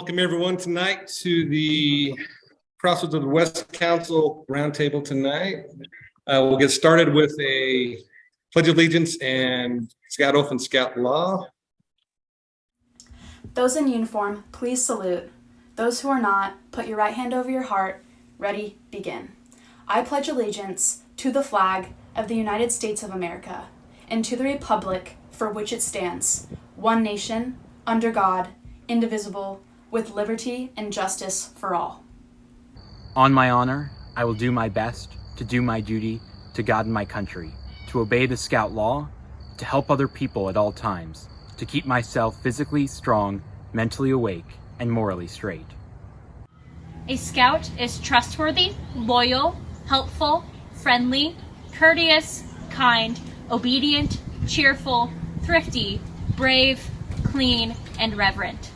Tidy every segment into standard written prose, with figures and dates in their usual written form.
Welcome everyone tonight to the Crossroads of the West Council Roundtable tonight. We'll get started with a Pledge of Allegiance and Scout Oath and Scout Law. Those in uniform, please salute. Those who are not, put your right hand over your heart. Ready, begin. I pledge allegiance to the flag of the United States of America and to the republic for which it stands, one nation, under God, indivisible, with liberty and justice for all. On my honor, I will do my best to do my duty to God and my country, to obey the Scout Law, to help other people at all times, to keep myself physically strong, mentally awake, and morally straight. A Scout is trustworthy, loyal, helpful, friendly, courteous, kind, obedient, cheerful, thrifty, brave, clean, and reverent.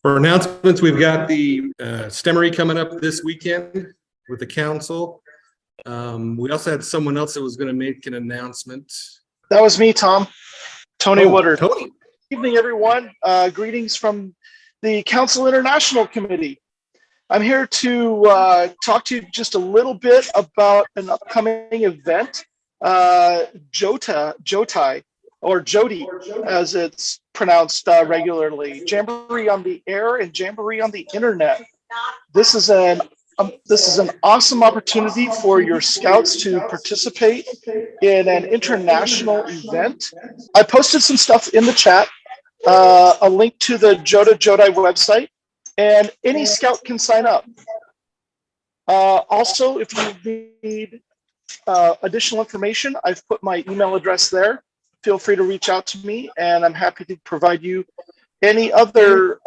For announcements, we've got the STEMery coming up this weekend with the council. We also had someone else that was going to make an announcement. That was me, Tom. Tony Woodard. Tony. Good evening, everyone. Greetings from the Council International Committee. I'm here to talk to you just a little bit about an upcoming event, Jotai, or Jody, as it's pronounced regularly. Jamboree on the air and Jamboree on the internet. This is an awesome opportunity for your scouts to participate in an international event. I posted some stuff in the chat, a link to the Jodi website, and any scout can sign up. Also, if you need additional information, I've put my email address there. Feel free to reach out to me, and I'm happy to provide you any other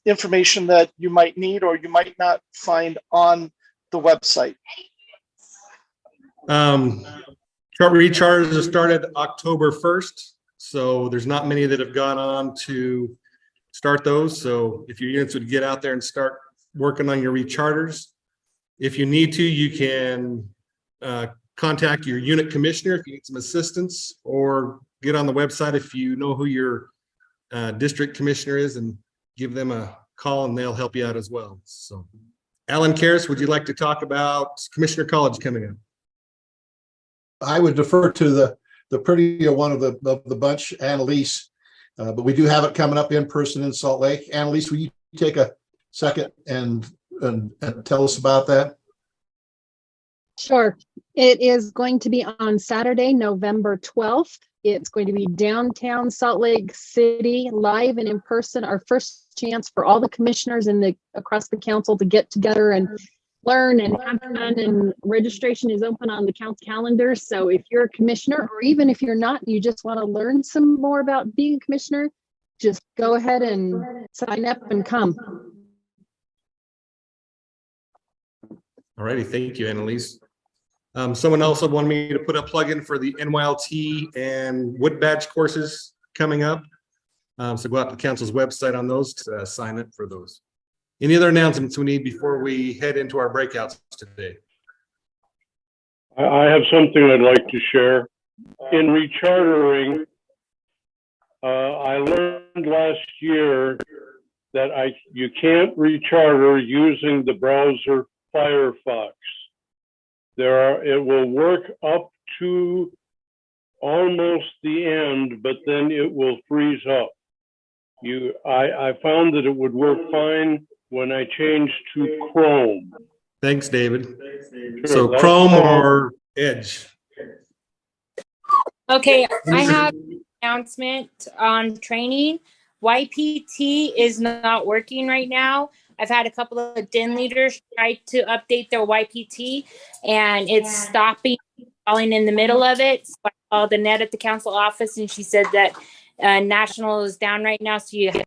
information that you might need or you might not find on the website. Recharters started October 1st, so there's not many that have gone on to start those. So if your units would get out there and start working on your recharters, if you need to, you can contact your unit commissioner if you need some assistance, or get on the website if you know who your district commissioner is and give them a call and they'll help you out as well. So Alan Karras, would you like to talk about Commissioner College coming up? I would defer to the prettier one of the bunch, Annalise, but we do have it coming up in person in Salt Lake. Annalise, will you take a second and tell us about that? Sure. It is going to be on Saturday, November 12th. It's going to be downtown Salt Lake City, live and in person. Our first chance for all the commissioners and across the council to get together and learn and have fun. And registration is open on the council calendar. So if you're a commissioner, or even if you're not, you just want to learn some more about being a commissioner, just go ahead and sign up and come. All righty, thank you, Annalise. Someone also wanted me to put a plug in for the NYLT and Wood Badge courses coming up. So go out to the council's website on those to sign up for those. Any other announcements we need before we head into our breakouts today? I have something I'd like to share. In rechartering, I learned last year that you can't recharter using the browser Firefox. It will work up to almost the end, but then it will freeze up. I found that it would work fine when I changed to Chrome. Thanks, David. Sure, so Chrome or Edge? Okay, I have an announcement on training. YPT is not working right now. I've had a couple of DIN leaders try to update their YPT, and it's stopping, falling in the middle of it. So I called Annette at the council office, and she said that National is down right now, so you have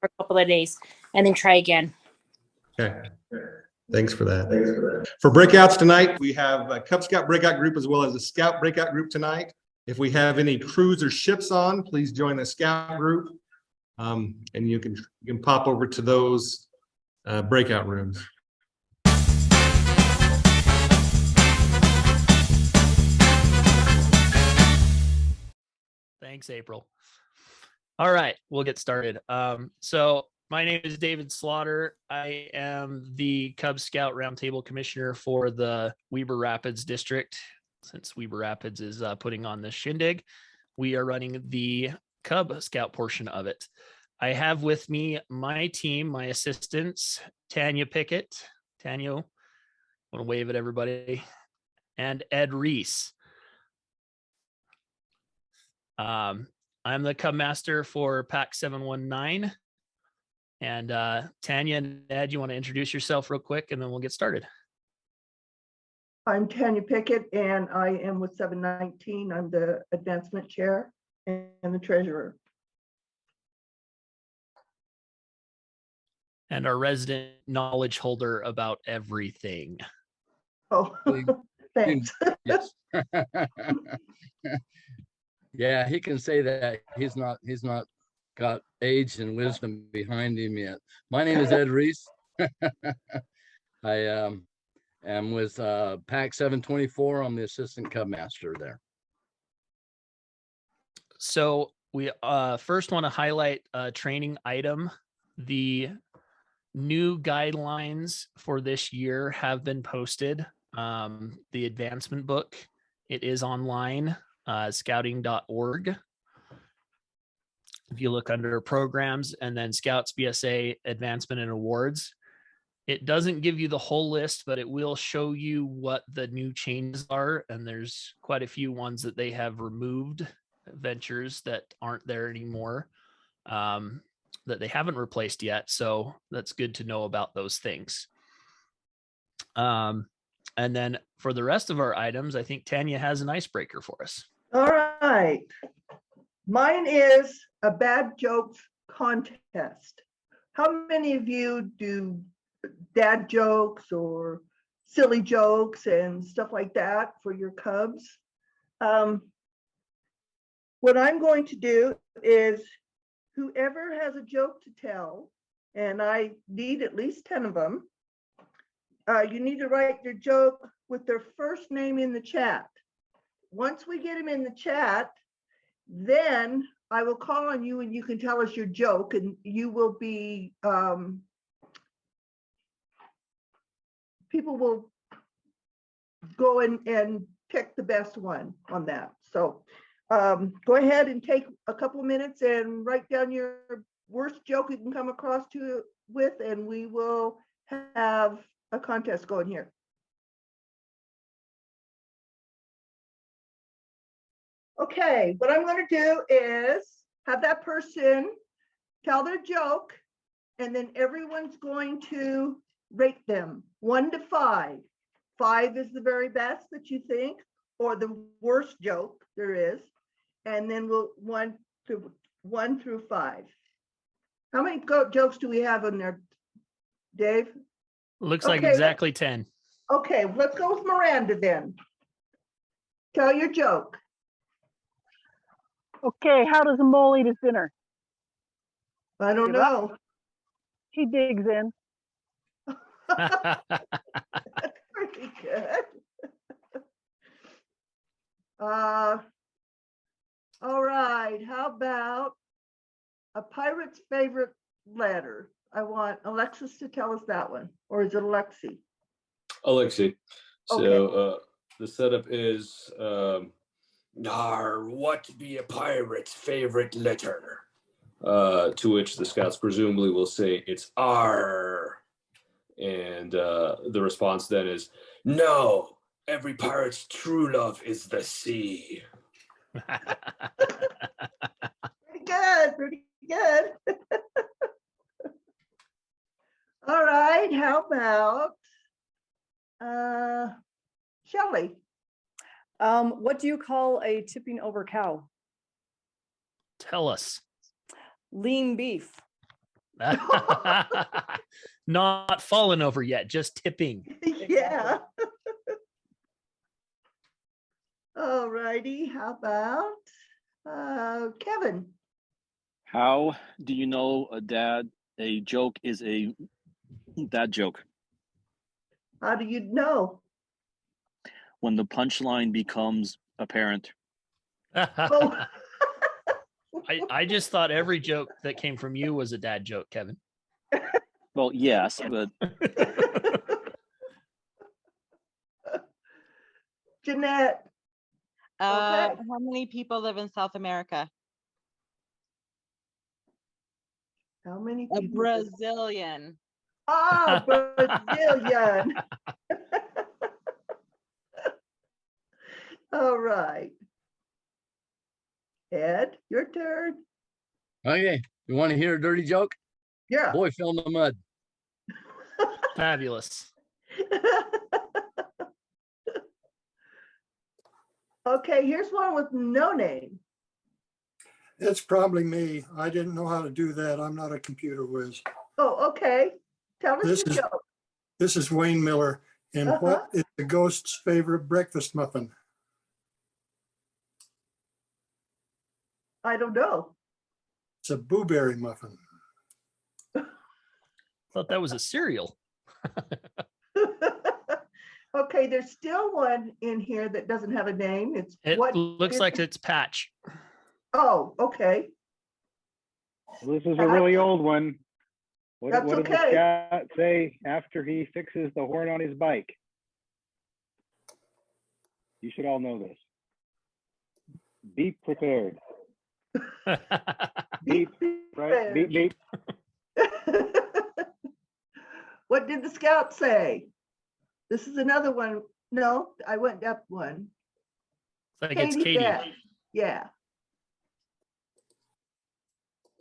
for a couple of days, and then try again. Okay. Thanks for that. For breakouts tonight, we have a Cub Scout breakout group as well as a Scout breakout group tonight. If we have any crews or ships on, please join the Scout group, and you can pop over to those breakout rooms. Thanks, April. All right, we'll get started. So My name is David Slaughter. I am the Cub Scout Roundtable Commissioner for the Weber Rapids District. Since Weber Rapids is putting on this shindig, we are running the Cub Scout portion of it. I have with me my team, my assistants, Tanya Pickett. Tanya, want to wave at everybody? And Ed Reese. I'm the Cub Master for Pack 719. And Tanya and Ed, you want to introduce yourself real quick, and then we'll get started. I'm Tanya Pickett, and I am with 719. I'm the advancement chair and the treasurer. And our resident knowledge holder about everything. Oh, thanks. Yes. Yeah, he can say that. He's not got age and wisdom behind him yet. My name is Ed Reese. I am with Pack 724. I'm the assistant Cub Master there. So we first want to highlight a training item. The new guidelines for this year have been posted. The advancement book, it is online, scouting.org. If you look under programs and then Scouts BSA advancement and awards, it doesn't give you the whole list, but it will show you what the new changes are. And there's quite a few ones that they have removed, ventures that aren't there anymore, that they haven't replaced yet. So that's good to know about those things. And then for the rest of our items, I think Tanya has an icebreaker for us. All right. Mine is a bad jokes contest. How many of you do dad jokes or silly jokes and stuff like that for your cubs? What I'm going to do is whoever has a joke to tell, and I need at least 10 of them, you need to write their joke with their first name in the chat. Once we get them in the chat, then I will call on you and you can tell us your joke, and you will be, people will go and pick the best one on that. So go ahead and take a couple of minutes and write down your worst joke you can come across with, and we will have a contest going here. Okay, what I'm going to do is have that person tell their joke, and then everyone's going to rate them 1 to 5. 5 is the very best that you think, or the worst joke there is, and then we'll 1 through 5. How many jokes do we have in there, Dave? Looks like exactly 10. Okay, let's go with Miranda then. Tell your joke. Okay, how does a mole eat his dinner? I don't know. He digs in. That's pretty good. All right, how about a pirate's favorite letter? I want Alexis to tell us that one, or is it Alexi? Alexi. Okay. So the setup is what be a pirate's favorite letter? To which the scouts presumably will say it's R. And the response then is, no, every pirate's true love is the sea. Pretty good. All right, how about Shelley? What do you call a tipping over cow? Tell us. Lean beef. Not fallen over yet, just tipping. Yeah. All righty, how about Kevin? How do you know a joke is a dad joke? How do you know? When the punchline becomes apparent. Oh. I just thought every joke that came from you was a dad joke, Kevin. Well, yes, but Jeanette. Okay. How many people live in South America? How many A people? Brazilian. Ah, Brazilian. All right. Ed, your turn. Okay, you want to hear a dirty joke? Yeah. Boy fell in the mud. Fabulous. Okay, here's one with no name. It's probably me. I didn't know how to do that. I'm not a computer whiz. Oh, okay. Tell us This your is joke. this is Wayne Miller. And what is the ghost's favorite breakfast muffin? I don't know. It's a blueberry muffin. Thought that was a cereal. Okay, there's still one in here that doesn't have a name. It's It what looks is- like it's Patch. Oh, okay. This is a really old one. What That's does the okay. scout say after he fixes the horn on his bike? You should all know this. Be prepared. Beep, right? Beep, beep. What did the scout say? This is another one. No, I went up one. I think it's Katie. Beth. Yeah.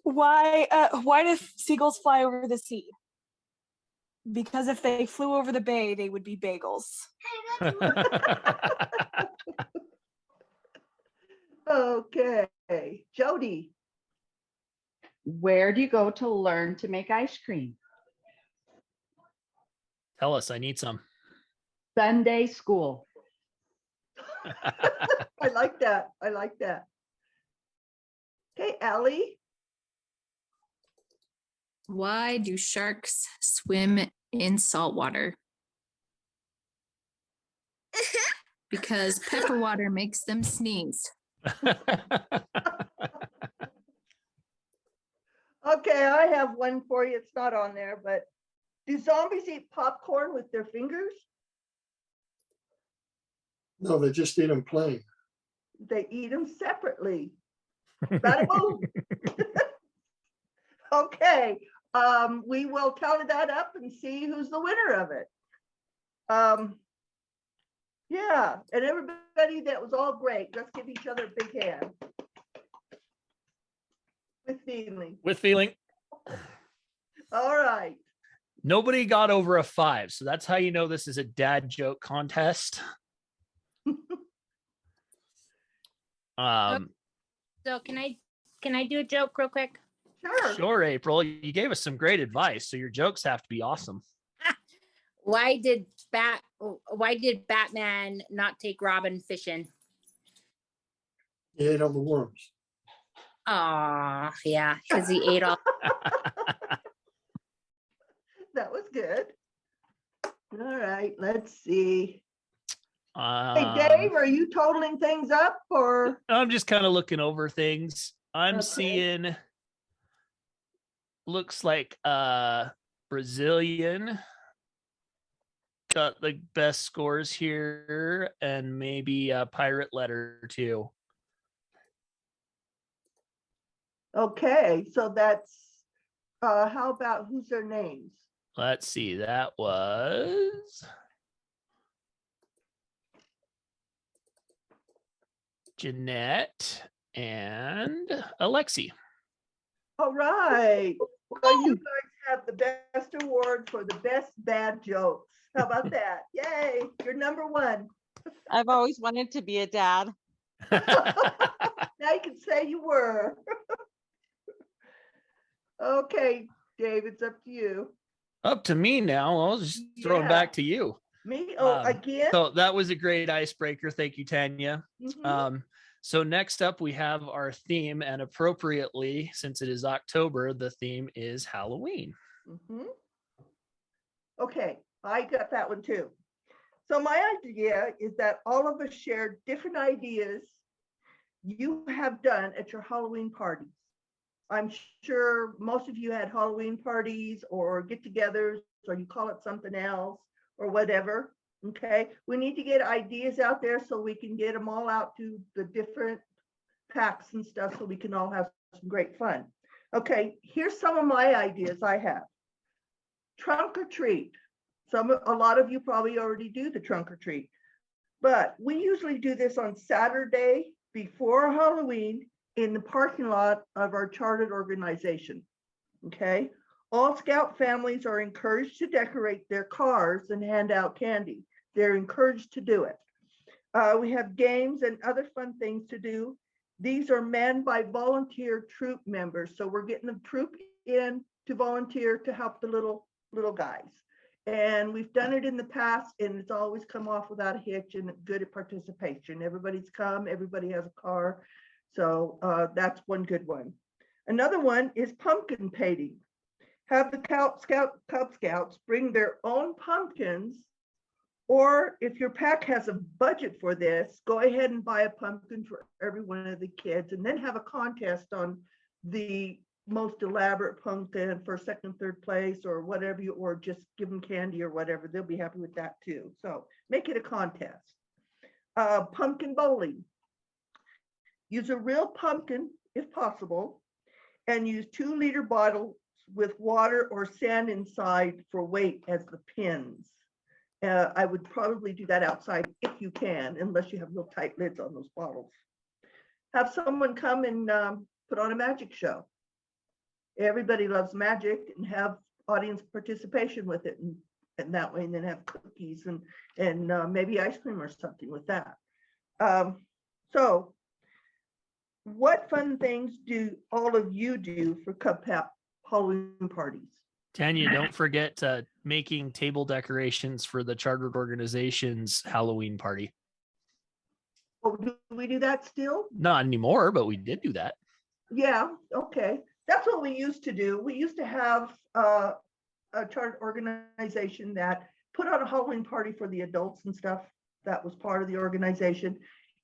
Why do seagulls fly over the sea? Because if they flew over the bay, they would be bagels. Okay, Jody. Where do you go to learn to make ice cream? Tell us, I need some. Sunday school. I like that. I like that. Okay, Allie. Why do sharks swim in salt water? Because pepper water makes them sneeze. Okay, I have one for you. It's not on there, but do zombies eat popcorn with their fingers? No, they just eat them plain. They eat them separately. Bada-boom. Okay, we will tally that up and see who's the winner of it. Yeah, and everybody, that was all great. Let's give each other a big hand. With feeling. With feeling. All right. Nobody got over a 5, so that's how you know this is a dad joke contest. So can I do a joke real quick? Sure, April. You gave us some great advice, so your jokes have to be awesome. Why did Batman not take Robin fishing? He ate all the worms. Aw, yeah, because he ate all. That was good. All right, let's see. Hey, Dave, are you totaling things up or? I'm just kind of looking over things. I'm Okay. seeing, looks like Brazilian got the best scores here, and maybe a pirate letter too. Okay, so that's, how about who's their names? Let's see, that was Jeanette and Alexi. All right. Well, you guys have the best award for the best bad jokes. How about that? Yay, you're number one. I've always wanted to be a dad. Now you can say you were. Okay, Dave, it's up to you. Up to me now. I'll just throw it Yeah. back to you. Me? Oh, again? So that was a great icebreaker. Thank you, Tanya. Mhm. So next up, we have our theme, and appropriately, since it is October, the theme is Halloween. Mhm. Okay, I got that one too. So my idea is that all of us share different ideas you have done at your Halloween parties. I'm sure most of you had Halloween parties or get-togethers, or you call it something else or whatever. Okay, we need to get ideas out there so we can get them all out to the different packs and stuff so we can all have some great fun. Okay, here's some of my ideas I have. Trunk or treat. A lot of you probably already do the trunk or treat, but we usually do this on Saturday before Halloween in the parking lot of our chartered organization. Okay, all Scout families are encouraged to decorate their cars and hand out candy. They're encouraged to do it. We have games and other fun things to do. These are manned by volunteer troop members. So we're getting the troop in to volunteer to help the little guys. And we've done it in the past and it's always come off without a hitch and good at participation. Everybody's come, everybody has a car. So that's one good one. Another one is pumpkin painting. Have the Cub Scouts bring their own pumpkins, or if your pack has a budget for this, go ahead and buy a pumpkin for every one of the kids and then have a contest on the most elaborate pumpkin for second, third place or whatever, or just give them candy or whatever. They'll be happy with that too. So make it a contest. Pumpkin bowling. Use a real pumpkin if possible and use 2-liter bottles with water or sand inside for weight as the pins. I would probably do that outside if you can, unless you have real tight lids on those bottles. Have someone come and put on a magic show. Everybody loves magic, and have audience participation with it, and that way, and then have cookies and maybe ice cream or something with that. So what fun things do all of you do for Cub Halloween parties? Tanya, don't forget making table decorations for the chartered organization's Halloween party. Oh, do we do that still? Not anymore, but we did do that. Yeah, okay. That's what we used to do. We used to have a chartered organization that put on a Halloween party for the adults and stuff. That was part of the organization.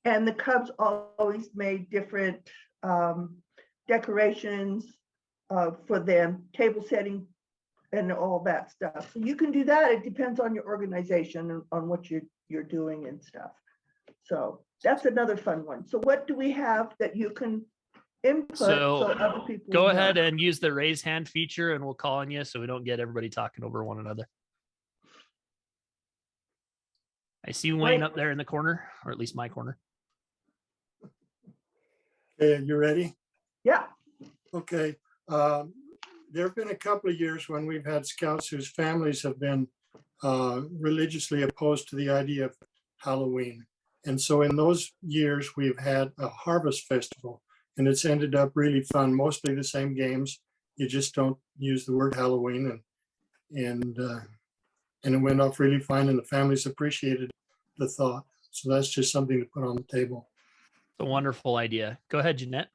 And the Cubs always made different decorations for them, table setting and all that stuff. So you can do that. It depends on your organization and on what you're doing and stuff. So that's another fun one. So what do we have that you can input so other people go know? ahead and use the raise hand feature and we'll call on you so we don't get everybody talking over one another. I see Wayne up there in the corner, or at least my corner. Okay, you ready? Yeah. Okay. There have been a couple of years when we've had scouts whose families have been religiously opposed to the idea of Halloween. And so in those years, we've had a harvest festival, and it's ended up really fun, mostly the same games. You just don't use the word Halloween, and it went off really fine, and the families appreciated the thought. So that's just something to put on the table. It's a wonderful idea. Go ahead, Jeanette.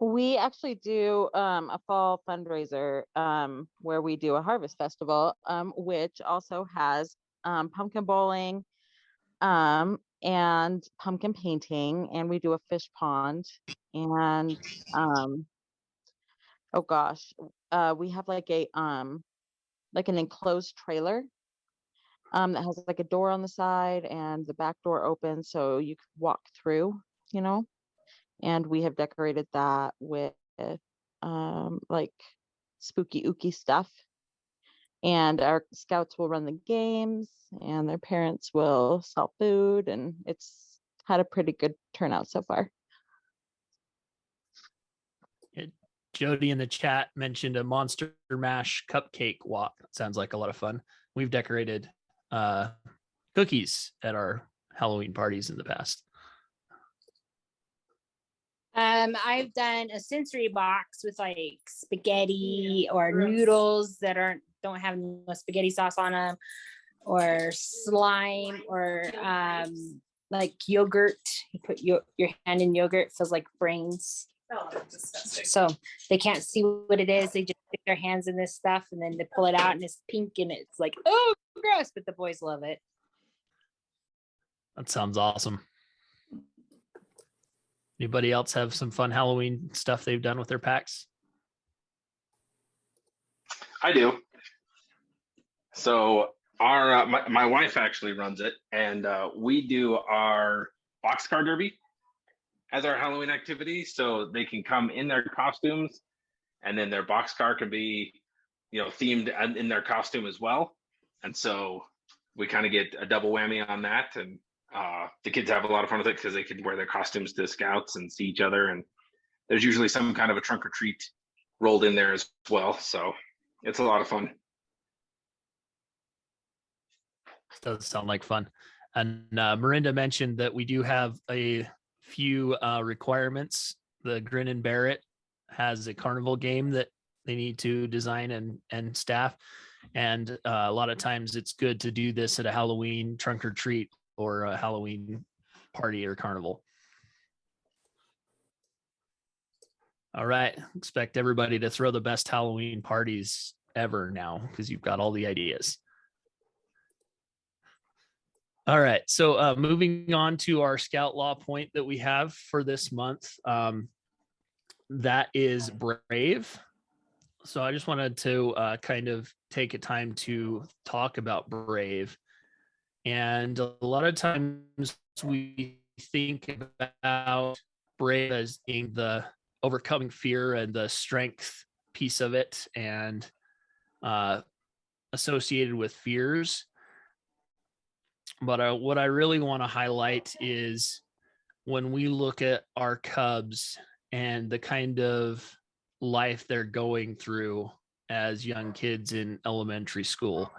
We actually do a fall fundraiser where we do a harvest festival, which also has pumpkin bowling and pumpkin painting, and we do a fish pond, and oh gosh, we have like an enclosed trailer that has like a door on the side and the back door open so you can walk through, and we have decorated that with like spooky ooky stuff, and our scouts will run the games and their parents will sell food, and it's had a pretty good turnout so far. Jody in the chat mentioned a Monster Mash cupcake walk. Sounds like a lot of fun. We've decorated cookies at our Halloween parties in the past. I've done a sensory box with like spaghetti or noodles that don't have no spaghetti sauce on them, or slime, or like yogurt. You put your hand in yogurt, it feels like brains. So they can't see what it is. They just stick their hands in this stuff and then they pull it out and it's pink and it's like, oh, gross, but the boys love it. That sounds awesome. Anybody else have some fun Halloween stuff they've done with their packs? I do. So our my wife actually runs it, and we do our boxcar derby as our Halloween activity. So they can come in their costumes, and then their boxcar can be, themed in their costume as well. And so we kind of get a double whammy on that, and the kids have a lot of fun with it because they can wear their costumes to scouts and see each other. And there's usually some kind of a trunk or treat rolled in there as well. So it's a lot of fun. Does sound like fun. And Miranda mentioned that we do have a few requirements. The Grin and Barrett has a carnival game that they need to design and staff. And a lot of times it's good to do this at a Halloween trunk or treat or a Halloween party or carnival. All right. Expect everybody to throw the best Halloween parties ever now because you've got all the ideas. All right. So moving on to our Scout Law point that we have for this month. That is brave. So I just wanted to kind of take a time to talk about brave. And a lot of times we think about brave as being the overcoming fear and the strength piece of it and associated with fears. But what I really want to highlight is when we look at our cubs and the kind of life they're going through as young kids in elementary school.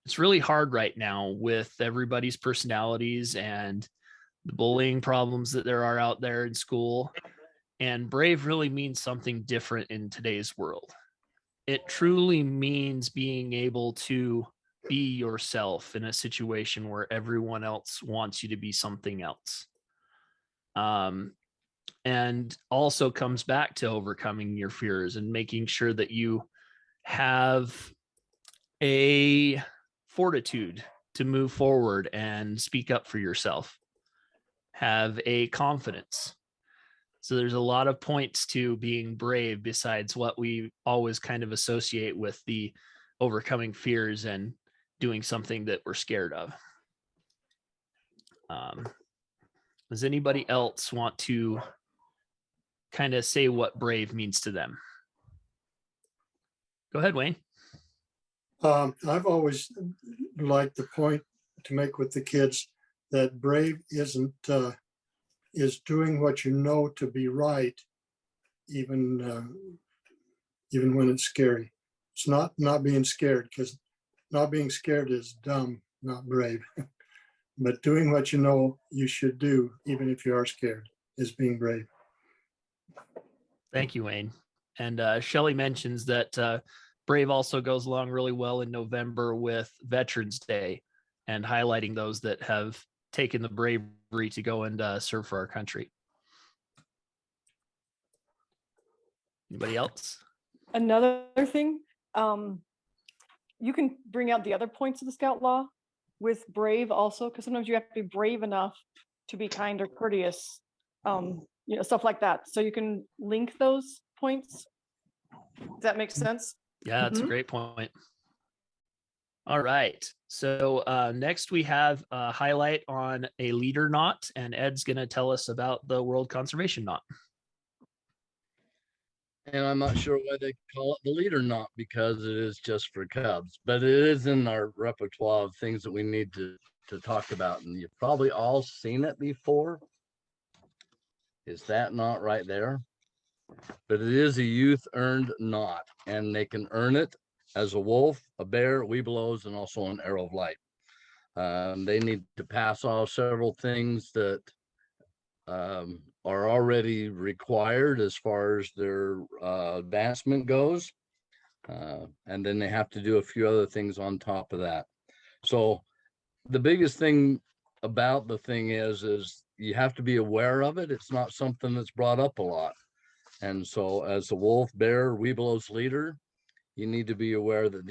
It's really hard right now with everybody's personalities and the bullying problems that there are out there in school. And brave really means something different in today's world. It truly means being able to be yourself in a situation where everyone else wants you to be something else. And also comes back to overcoming your fears and making sure that you have a fortitude to move forward and speak up for yourself. Have a confidence. So there's a lot of points to being brave besides what we always kind of associate with the overcoming fears and doing something that we're scared of. Does anybody else want to kind of say what brave means to them? Go ahead, Wayne. I've always liked the point to make with the kids that brave is doing what you know to be right, even when it's scary. It's not being scared, because not being scared is dumb, not brave. But doing what you know you should do, even if you are scared, is being brave. Thank you, Wayne. And Shelley mentions that brave also goes along really well in November with Veterans Day and highlighting those that have taken the bravery to go and serve for our country. Anybody else? Another thing, you can bring out the other points of the Scout Law with brave also, because sometimes you have to be brave enough to be kind or courteous, stuff like that. So you can link those points. Does that make sense? Yeah, that's a great point. All right. So next we have a highlight on a leader knot, and Ed's going to tell us about the World Conservation Knot. And I'm not sure why they call it the leader knot, because it is just for cubs, but it is in our repertoire of things that we need to talk about. And you've probably all seen it before. Is that knot right there? But it is a youth earned knot, and they can earn it as a wolf, a bear, webelos, and also an arrow of light. They need to pass off several things that are already required as far as their advancement goes. And then they have to do a few other things on top of that. So the biggest thing about the thing is you have to be aware of it. It's not something that's brought up a lot. And so as the wolf, bear, webelos leader, you need to be aware that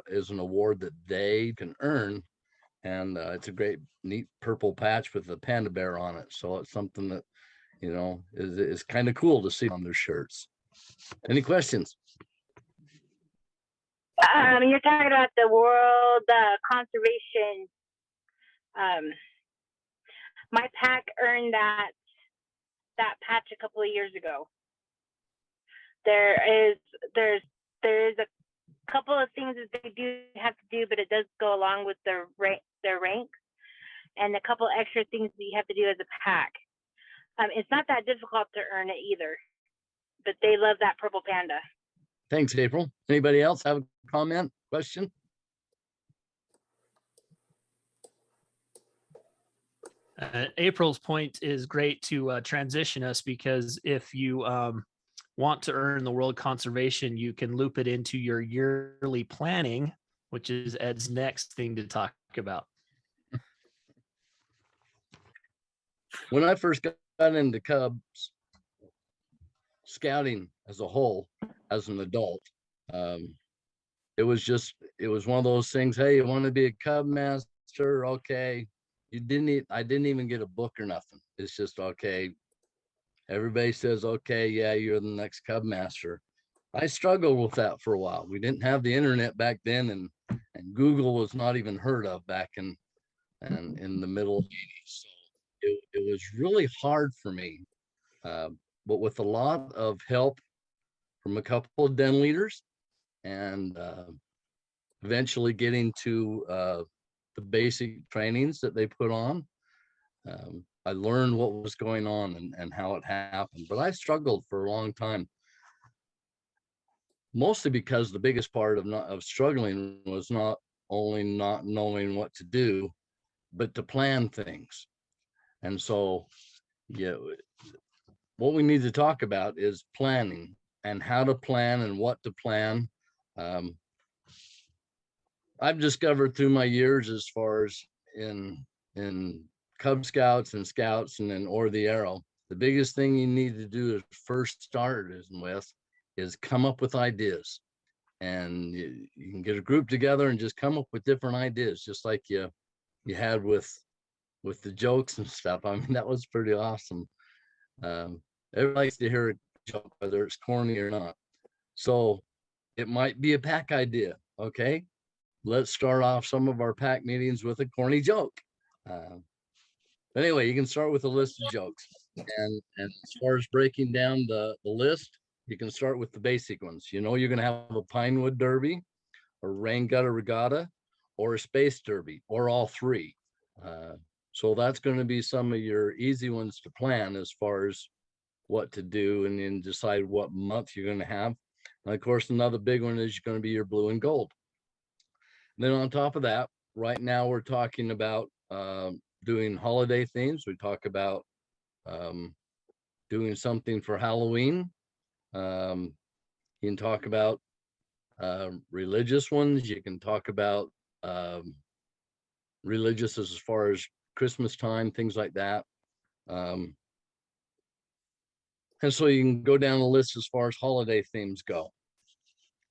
is an award that they can earn. And it's a great, neat purple patch with the panda bear on it. So it's something that you know, is kind of cool to see on their shirts. Any questions? You're talking about the world conservation. My pack earned that patch a couple of years ago. There's a couple of things that they do have to do, but it does go along with their ranks, and a couple extra things that you have to do as a pack. It's not that difficult to earn it either, but they love that purple panda. Thanks, April. Anybody else have a comment, question? April's point is great to transition us, because if you want to earn the world conservation, you can loop it into your yearly planning, which is Ed's next thing to talk about. When I first got into Cubs scouting as a whole, as an adult, it was one of those things. Hey, you want to be a Cub master? Okay. I didn't even get a book or nothing. It's just, okay. Everybody says, okay, yeah, you're the next Cub master. I struggled with that for a while. We didn't have the internet back then, and Google was not even heard of back in the middle 80s. So it was really hard for me. But with a lot of help from a couple of den leaders, and eventually getting to the basic trainings that they put on, I learned what was going on and how it happened. But I struggled for a long time, mostly because the biggest part of struggling was not only not knowing what to do, but to plan things. And so, yeah, what we need to talk about is planning, and how to plan and what to plan. I've discovered through my years, as far as in Cub Scouts and Scouts and then or the Arrow, the biggest thing you need to do is first start is come up with ideas. And you can get a group together and just come up with different ideas, just like you had with the jokes and stuff. I mean, that was pretty awesome. Everybody likes to hear a joke, whether it's corny or not. So it might be a pack idea. Okay, let's start off some of our pack meetings with a corny joke. But anyway, you can start with a list of jokes. And as far as breaking down the list, you can start with the basic ones. You know, you're going to have a Pinewood Derby, a Rain Gutter Regatta, or a Space Derby, or all three. So that's going to be some of your easy ones to plan as far as what to do, and then decide what month you're going to have. And of course, another big one is going to be your blue and gold. And then on top of that, right now we're talking about doing holiday themes. We talk about doing something for Halloween. You can talk about religious ones. You can talk about religious as far as Christmas time, things like that. And so you can go down the list as far as holiday themes go.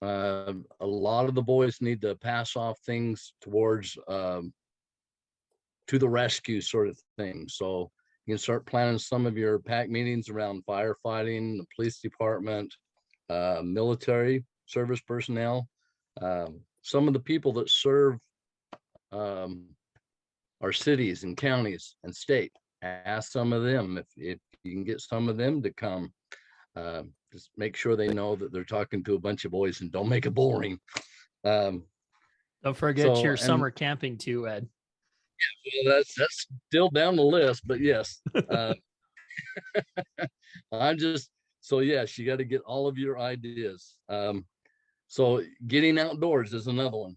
A lot of the boys need to pass off things towards to the rescue sort of thing. So you can start planning some of your pack meetings around firefighting, the police department, military service personnel, some of the people that serve our cities and counties and state. Ask some of them if you can get some of them to come. Just make sure they know that they're talking to a bunch of boys, and don't make it boring. Don't forget your summer camping too, Ed. Yeah, well, that's still down the list, but yes. Yes, you got to get all of your ideas. So getting outdoors is another one.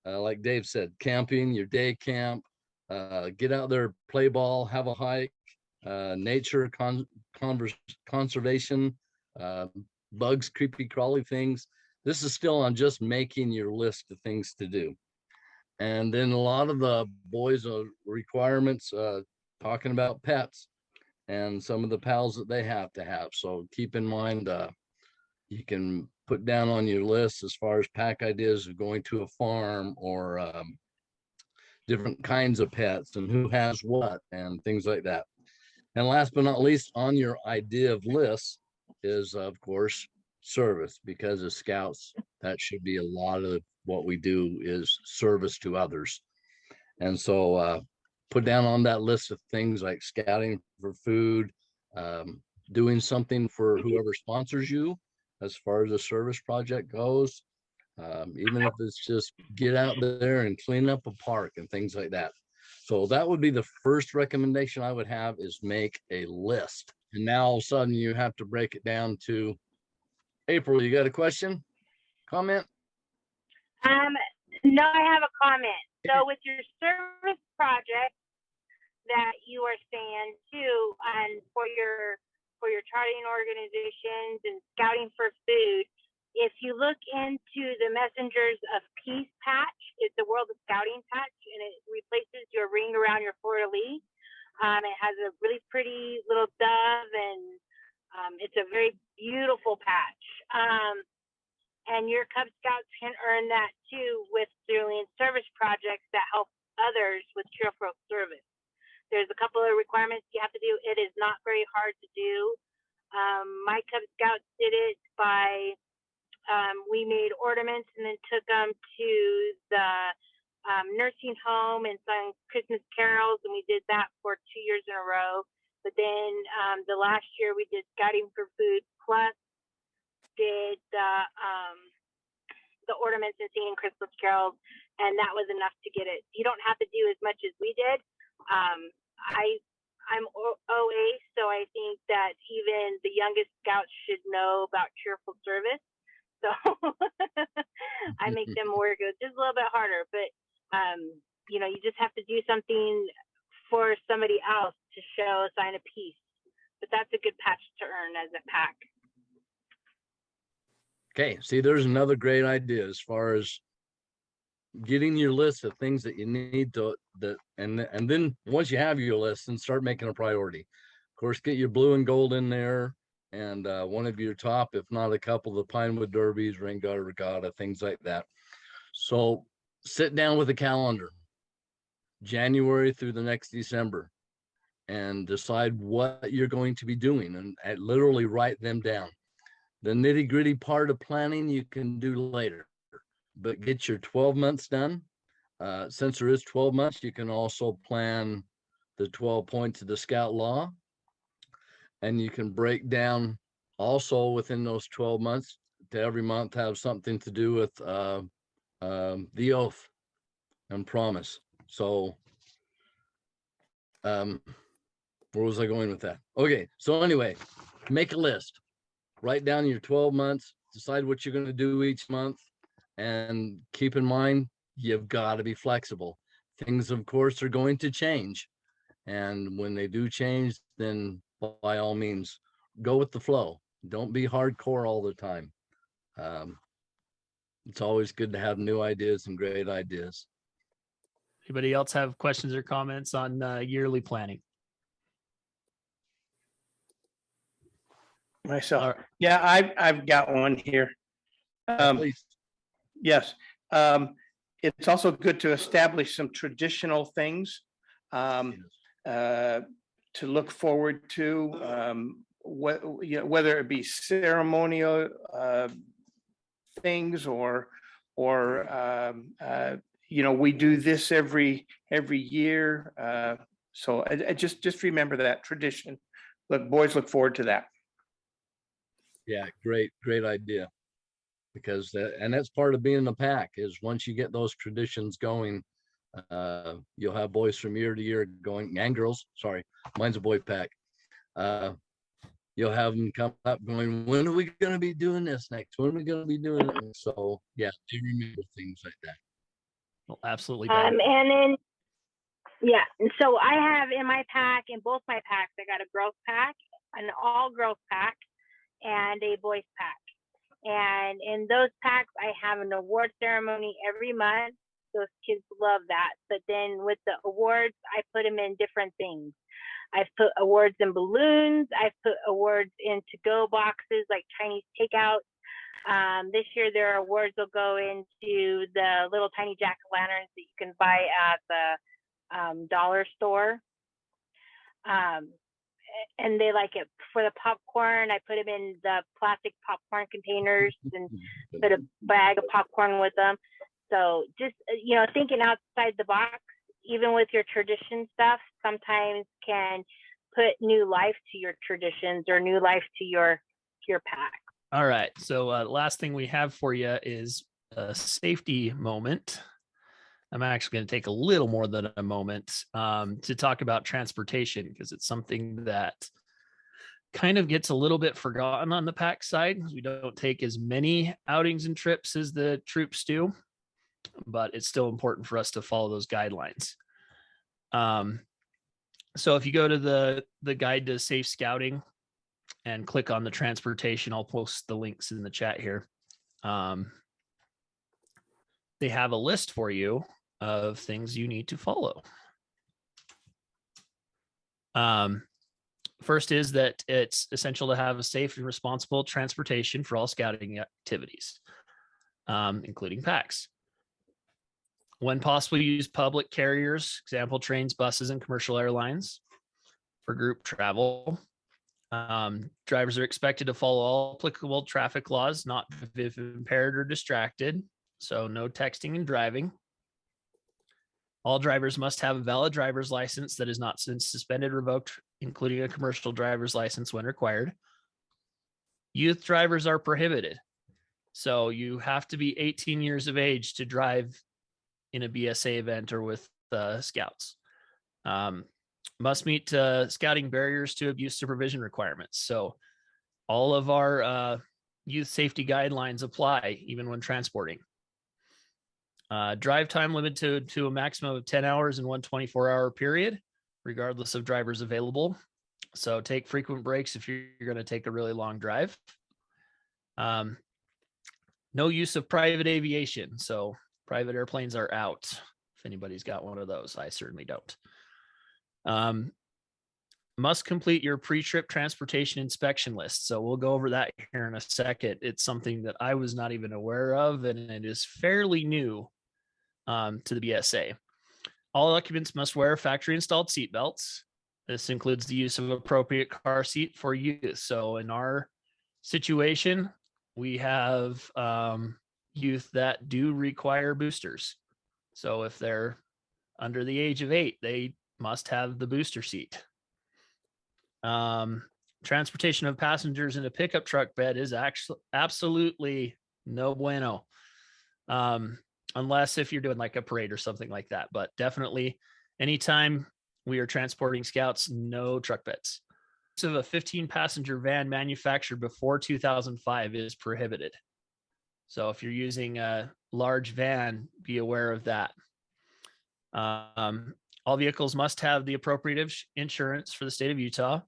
Like Dave said, camping, your day camp, get out there, play ball, have a hike, nature conservation, bugs, creepy crawly things. This is still on just making your list of things to do. And then a lot of the boys' requirements, talking about pets and some of the pals that they have to have. So keep in mind, you can put down on your list as far as pack ideas of going to a farm, or different kinds of pets and who has what and things like that. And last but not least, on your idea of lists is, of course, service, because as scouts, that should be a lot of what we do is service to others. And so put down on that list of things like scouting for food, doing something for whoever sponsors you as far as a service project goes. Even if it's just get out there and clean up a park and things like that. So that would be the first recommendation I would have, is make a list. And now all of a sudden you have to break it down to April. You got a question, comment? No, I have a comment. So with your service project that you are saying too, and for your charting organizations and scouting for food, if you look into the Messengers of Peace patch, it's a World of Scouting patch, and it replaces your ring around your fleur-de-lis. It has a really pretty little dove, and it's a very beautiful patch. And your Cub Scouts can earn that too with doing service projects that help others with cheerful service. There's a couple of requirements you have to do. It is not very hard to do. My Cub Scouts did it by we made ornaments and then took them to the nursing home and sung Christmas carols, and we did that for 2 years in a row. But then the last year we did Scouting for Food plus did the ornaments and singing Christmas carols, and that was enough to get it. You don't have to do as much as we did. I'm OA, so I think that even the youngest scouts should know about cheerful service. So I make them work just a little bit harder, but you know, you just have to do something for somebody else to show a sign of peace. But that's a good patch to earn as a pack. Okay, see, there's another great idea as far as getting your list of things that you need to, and then once you have your list, then start making a priority. Of course, get your blue and gold in there, and one of your top, if not a couple of the Pinewood Derbies, Rain Guard Regatta, things like that. So sit down with a calendar, January through the next December, and decide what you're going to be doing, and literally write them down. The nitty gritty part of planning you can do later, but get your 12 months done. Since there is 12 months, you can also plan the 12 points of the Scout Law, and you can break down also within those 12 months to every month have something to do with the oath and promise. So where was I going with that? Okay, so anyway, make a list, write down your 12 months, decide what you're going to do each month, and keep in mind, you've got to be flexible. Things, of course, are going to change. And when they do change, then by all means, go with the flow. Don't be hardcore all the time. It's always good to have new ideas and great ideas. Anybody else have questions or comments on yearly planning? Myself. Yeah, I've got one here. Yes. It's also good to establish some traditional things to look forward to, whether it be ceremonial things or we do this every year. So I just remember that tradition. Look, boys look forward to that. Yeah, great idea. Because that's part of being a pack, is once you get those traditions going, you'll have boys from year to year going, and girls, sorry, mine's a boy pack. You'll have them come up going, when are we going to be doing this next? When are we going to be doing it? And so, yeah, do remember things like that. Well, absolutely. And then, yeah, and so I have in my pack, in both my packs, I got a girls pack, an all girls pack, and a boys pack. And in those packs, I have an award ceremony every month. Those kids love that. But then with the awards, I put them in different things. I've put awards in balloons. I've put awards in to-go boxes like Chinese takeout. This year, their awards will go into the little tiny jack-o'-lanterns that you can buy at the dollar store. and they like it. For the popcorn, I put them in the plastic popcorn containers and put a bag of popcorn with them. So just, thinking outside the box, even with your tradition stuff, sometimes can put new life to your traditions or new life to your pack. All right. So last thing we have for you is a safety moment. I'm actually going to take a little more than a moment to talk about transportation, because it's something that kind of gets a little bit forgotten on the pack side. We don't take as many outings and trips as the troops do, but it's still important for us to follow those guidelines. So if you go to the guide to safe scouting and click on the transportation, I'll post the links in the chat here. They have a list for you of things you need to follow. First is that it's essential to have a safe and responsible transportation for all scouting activities, including packs. When possible, use public carriers, example, trains, buses, and commercial airlines for group travel. Drivers are expected to follow all applicable traffic laws, not if impaired or distracted. So no texting and driving. All drivers must have a valid driver's license that is not since suspended, revoked, including a commercial driver's license when required. Youth drivers are prohibited. So you have to be 18 years of age to drive in a BSA event or with scouts. Must meet scouting barriers to abuse supervision requirements. So all of our youth safety guidelines apply even when transporting. Drive time limited to a maximum of 10 hours in one 24-hour period, regardless of drivers available. So take frequent breaks if you're going to take a really long drive. No use of private aviation. So private airplanes are out. If anybody's got one of those, I certainly don't. Must complete your pre-trip transportation inspection list. So we'll go over that here in a second. It's something that I was not even aware of, and it is fairly new to the BSA. All occupants must wear factory installed seat belts. This includes the use of appropriate car seat for youth. So in our situation, we have youth that do require boosters. So if they're under the age of 8, they must have the booster seat. Transportation of passengers in a pickup truck bed is actually absolutely no bueno. Unless if you're doing like a parade or something like that, but definitely anytime we are transporting scouts, no truck beds. Use of a 15-passenger van manufactured before 2005 is prohibited. So if you're using a large van, be aware of that. All vehicles must have the appropriate insurance for the state of Utah.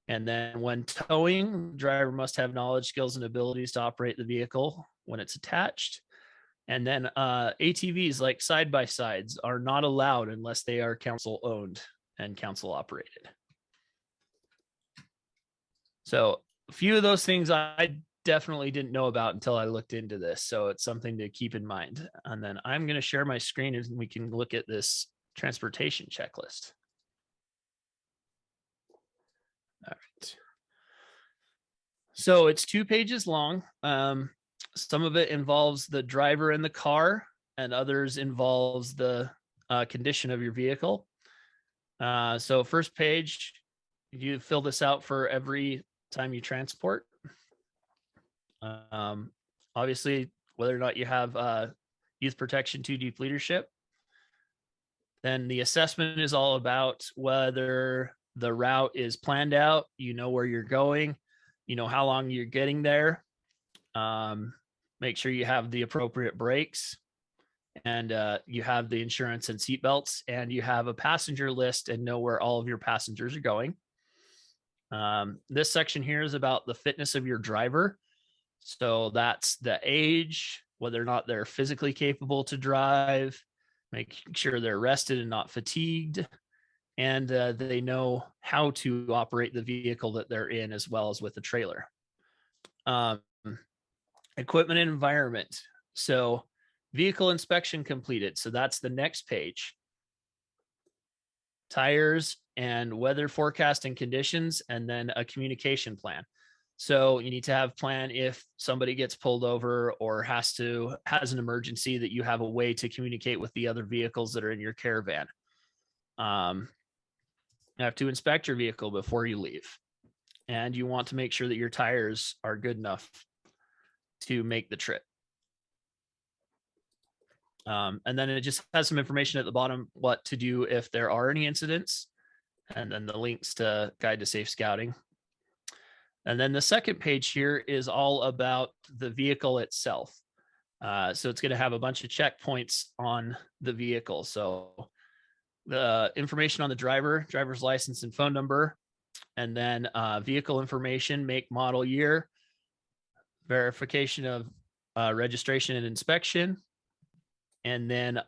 And then when towing, the driver must have knowledge, skills, and abilities to operate the vehicle when it's attached. And then ATVs like side-by-sides are not allowed unless they are council owned and council operated. So a few of those things I definitely didn't know about until I looked into this. So it's something to keep in mind. And then I'm going to share my screen and we can look at this transportation checklist. All right. So it's 2 pages long. Some of it involves the driver in the car and others involves the condition of your vehicle. So first page, you fill this out for every time you transport. Obviously, whether or not you have youth protection, 2 deep leadership. Then the assessment is all about whether the route is planned out, you know where you're going, you know how long you're getting there. Make sure you have the appropriate brakes and you have the insurance and seat belts and you have a passenger list and know where all of your passengers are going. This section here is about the fitness of your driver. So that's the age, whether or not they're physically capable to drive, making sure they're rested and not fatigued, and they know how to operate the vehicle that they're in as well as with the trailer. Equipment and environment. So vehicle inspection completed. So that's the next page. Tires and weather forecast and conditions, and then a communication plan. So you need to have plan if somebody gets pulled over or has an emergency, that you have a way to communicate with the other vehicles that are in your caravan. You have to inspect your vehicle before you leave, and you want to make sure that your tires are good enough to make the trip. And then it just has some information at the bottom, what to do if there are any incidents, and then the links to Guide to Safe Scouting. And then the second page here is all about the vehicle itself. So it's going to have a bunch of checkpoints on the vehicle. So the information on the driver's license and phone number, and then vehicle information, make, model, year, verification of registration and inspection, and then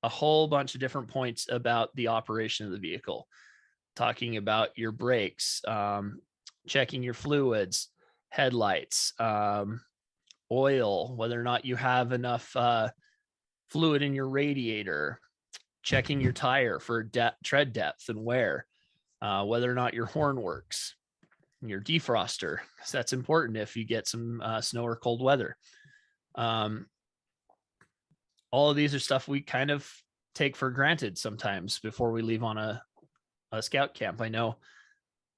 a whole bunch of different points about the operation of the vehicle, talking about your brakes, checking your fluids, headlights, oil, whether or not you have enough fluid in your radiator, checking your tire for tread depth and wear, whether or not your horn works, your defroster, because that's important if you get some snow or cold weather. All of these are stuff we kind of take for granted sometimes before we leave on a scout camp. I know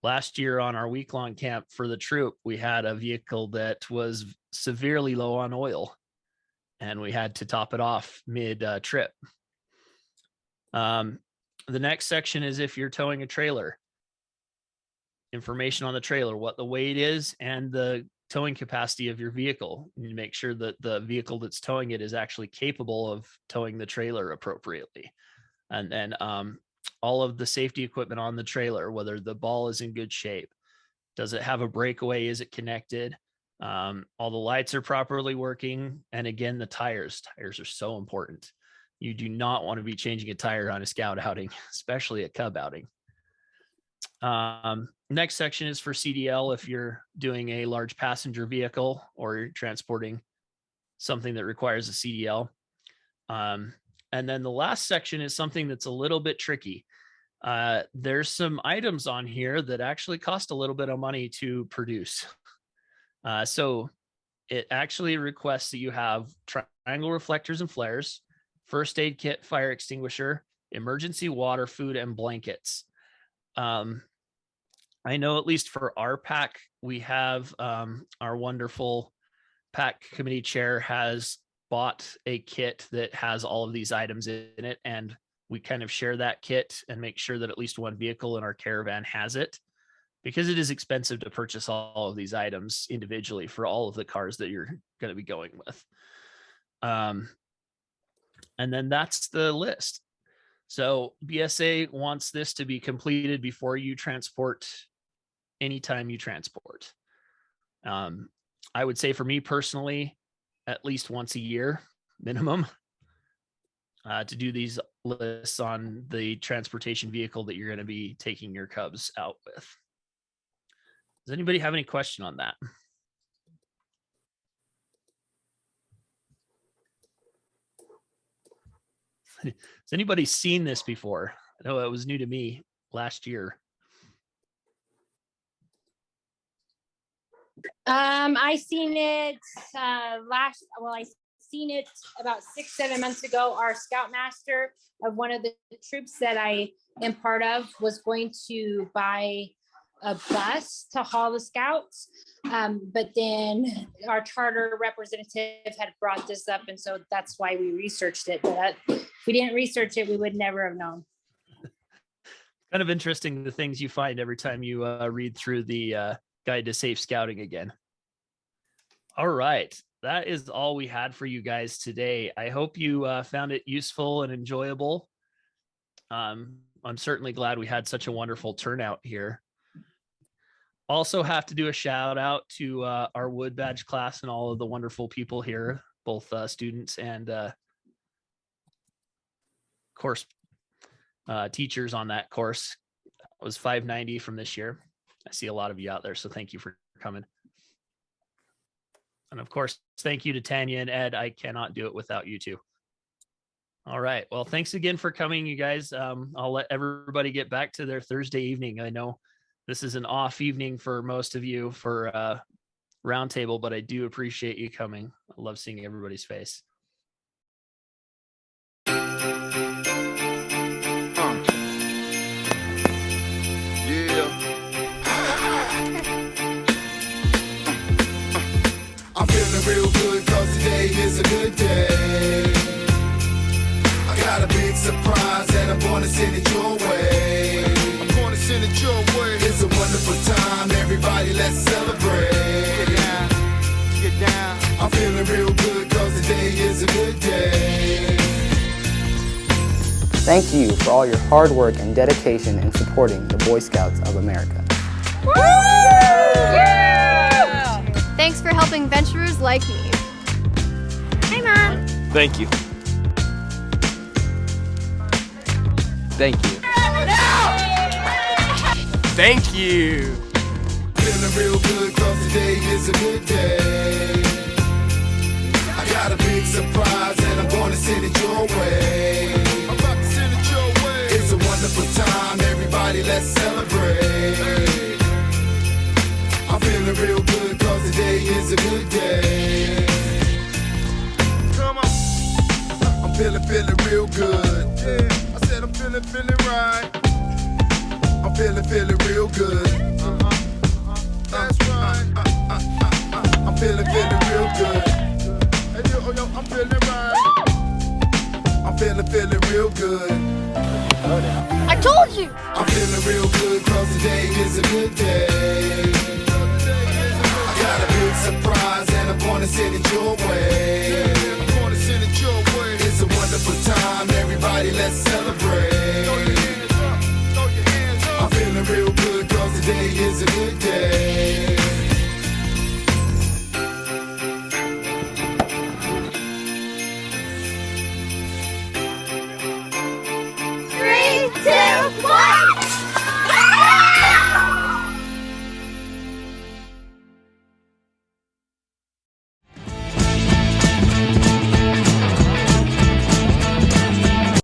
last year on our week-long camp for the troop, we had a vehicle that was severely low on oil, and we had to top it off mid-trip. The next section is if you're towing a trailer. Information on the trailer, what the weight is, and the towing capacity of your vehicle. You need to make sure that the vehicle that's towing it is actually capable of towing the trailer appropriately. And then all of the safety equipment on the trailer, whether the ball is in good shape, does it have a breakaway, is it connected, all the lights are properly working, and again, the tires are so important. You do not want to be changing a tire on a scout outing, especially a cub outing. Next section is for CDL if you're doing a large passenger vehicle or you're transporting something that requires a CDL. And then the last section is something that's a little bit tricky. There's some items on here that actually cost a little bit of money to produce. So it actually requests that you have triangle reflectors and flares, first aid kit, fire extinguisher, emergency water, food, and blankets. I know at least for our pack, we have our wonderful pack committee chair has bought a kit that has all of these items in it, and we kind of share that kit and make sure that at least one vehicle in our caravan has it, because it is expensive to purchase all of these items individually for all of the cars that you're going to be going with. And then that's the list. So BSA wants this to be completed before you transport, anytime you transport. I would say for me personally, at least once a year minimum, to do these lists on the transportation vehicle that you're going to be taking your cubs out with. Does anybody have any question on that? Has anybody seen this before? I know it was new to me last year. I seen it I seen it about 6-7 months ago. Our scoutmaster of one of the troops that I am part of was going to buy a bus to haul the scouts. But then our charter representative had brought this up, and so that's why we researched it. But if we didn't research it, we would never have known. Kind of interesting, the things you find every time you read through the Guide to Safe Scouting again. All right, that is all we had for you guys today. I hope you found it useful and enjoyable. I'm certainly glad we had such a wonderful turnout here. Also have to do a shout out to our Wood Badge class and all of the wonderful people here, both students and course teachers on that course. It was 590 from this year. I see a lot of you out there, so thank you for coming. And of course, thank you to Tanya and Ed. I cannot do it without you two. All right. Well, thanks again for coming, you guys. I'll let everybody get back to their Thursday evening. I know this is an off evening for most of you for Roundtable, but I do appreciate you coming. I love seeing everybody's face. I'm feeling real good cause today is a good day. I got a big surprise and I'm gonna send it your way. I'm gonna send it your way. It's a wonderful time, everybody let's celebrate. Get down. I'm feeling real good cause today is a good day. Thank you for all your hard work and dedication in supporting the Boy Scouts of America. Yeah! Thanks for helping venturers like me. Hi, Mom. Thank you. Thank you. Thank you. Feeling real good cause today is a good day. I got a big surprise and I'm gonna send it your way. I'm about to send it your way. It's a wonderful time, everybody let's celebrate. I'm feeling real good cause today is a good day. Come on. I'm feeling real good. Yeah, I said I'm feeling right. I'm feeling real good. That's right. I'm feeling real good. Hey, yo, I'm feeling right. I'm feeling real good. I told you. I'm feeling real good cause today is a good day. I got a big surprise and I'm gonna send it your way. I'm gonna send it your way. It's a wonderful time, everybody let's celebrate.